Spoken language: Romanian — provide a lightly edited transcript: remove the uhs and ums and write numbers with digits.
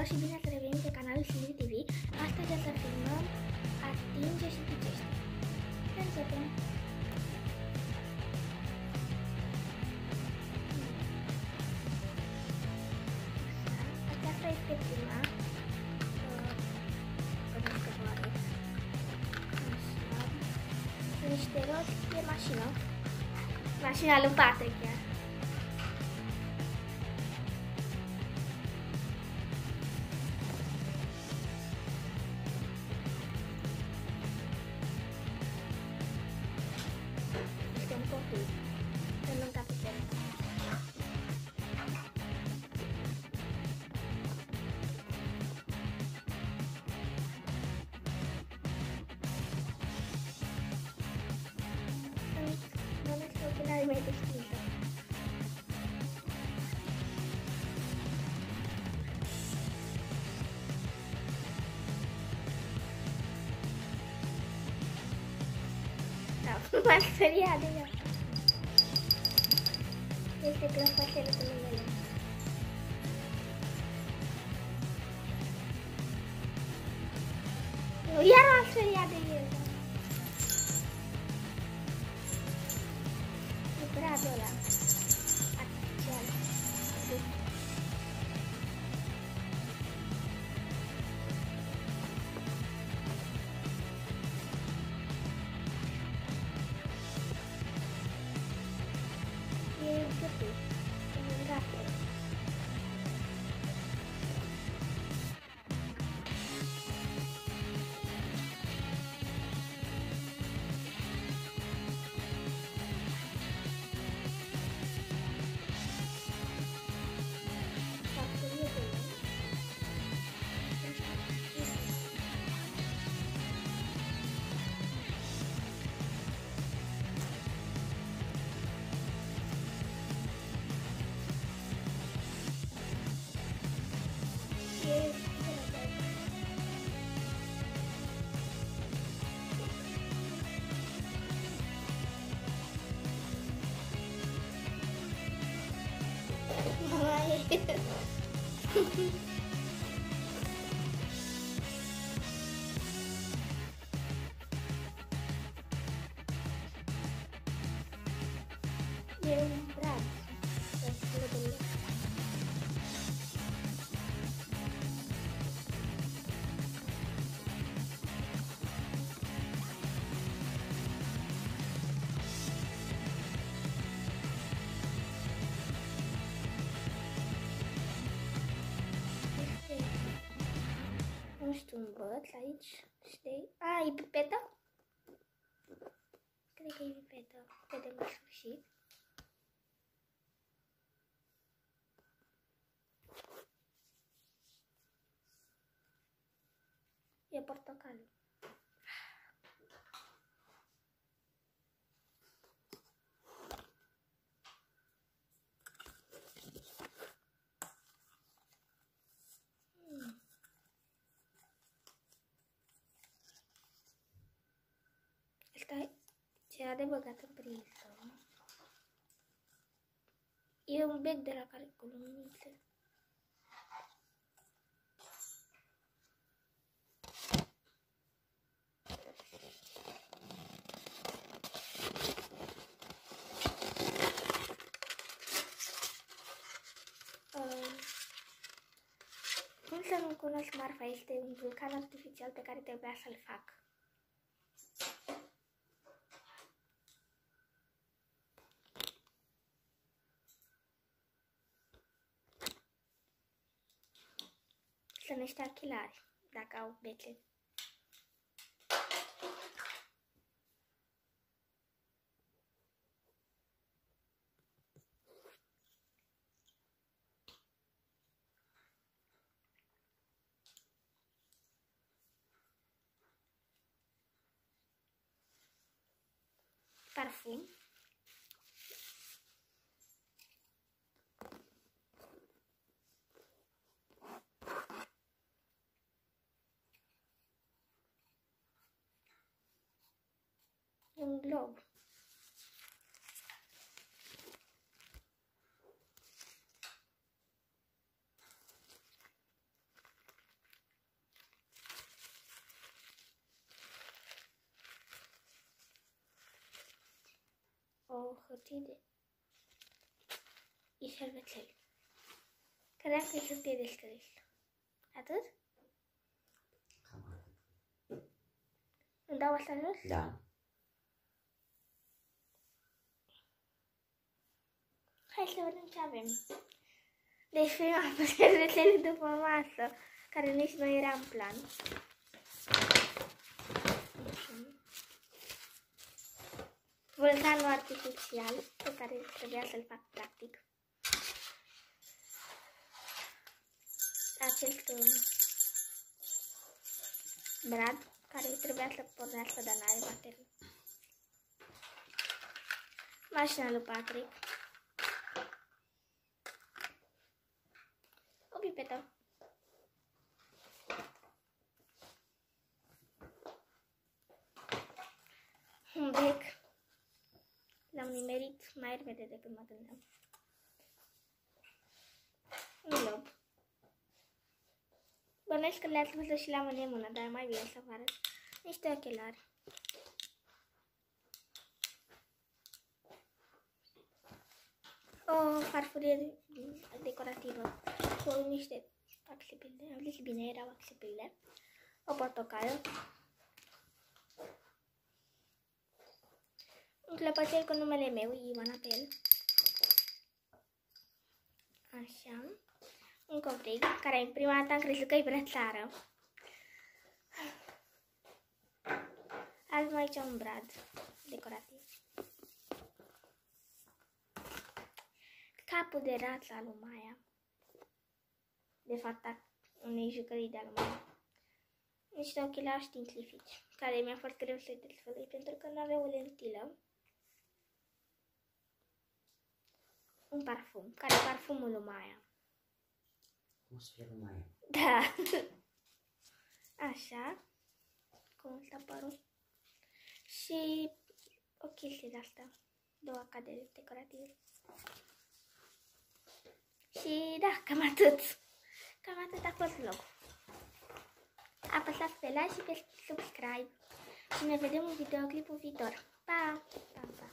Și bine ați revenit pe canalul Silvi TV. Astăzi o să filmăm Atinge și Ghicește. Să începem. Aceasta este prima. Niște roți de mașină. Mașina lui Patrick chiar. Este un copil. Să nu cape pe el. Nu ne știu ochelari mai deschisă. M-am speriat de ea. Este clăpățelul cu numele. Iar m-am speriat de el. E bradul ăla. Artificial. E gătit. E un gafel. E un brad. Nu știu, un băț aici, știi? A, e pipetă? Cred că e pipetă. Vedem la sfârșit. E portocaliu. Asta cea de băgat în priză. E un bec de la care cu luminițe. Cum să nu cunosc marfa? Este un vulcan artificial pe care trebuia să-l fac. Sunt niște achelari, dacă au bețe. Parfum. Un glob. cutie de șervețel. Credeam că e hârtie de scris. Atât? Cam atât. Îmi dau asta jos? Da. Hai să vedem ce avem. Deci prima pe șervețele după masă, care nici nu era în plan. Vulcanul artificial, pe care trebuia să-l fac practic. Acest brad, care trebuia să pornească, dar n-are baterii. Mașina lui Patrick. O pipetă. Un bec. L-am nimerit mai repede decât mă gândeam. Un glob. Bănuiesc că le-ați văzut și la mâine în mână, dar mai bine să vă arăt. Niște ochelari. O farfurie decorativă cu niște axipilde. Am zis bine, erau axipilde. O portocală. Un clăpățel cu numele meu, Ivana, pe el. Așa. Un covrig, care în prima dată am crezut că e brățară. Avem aici un brad decorativ. Capul de rață al lui Maia. De fapt, unei jucării de-a lui Maia. Niște ochelari științifici, care mi-a fost greu să-i desfălui pentru că nu aveau o lentilă. Un parfum, care e parfumul lui Maia. Cum să fie lui Maia? Da. Așa. Cum ăsta părul. Și o chestie de asta. Două cadere decorative. Și da, cam atât. Cam atât a fost vlogul. Apăsați pe like și pe subscribe. Și ne vedem în videoclipul viitor. Pa! Pa, pa!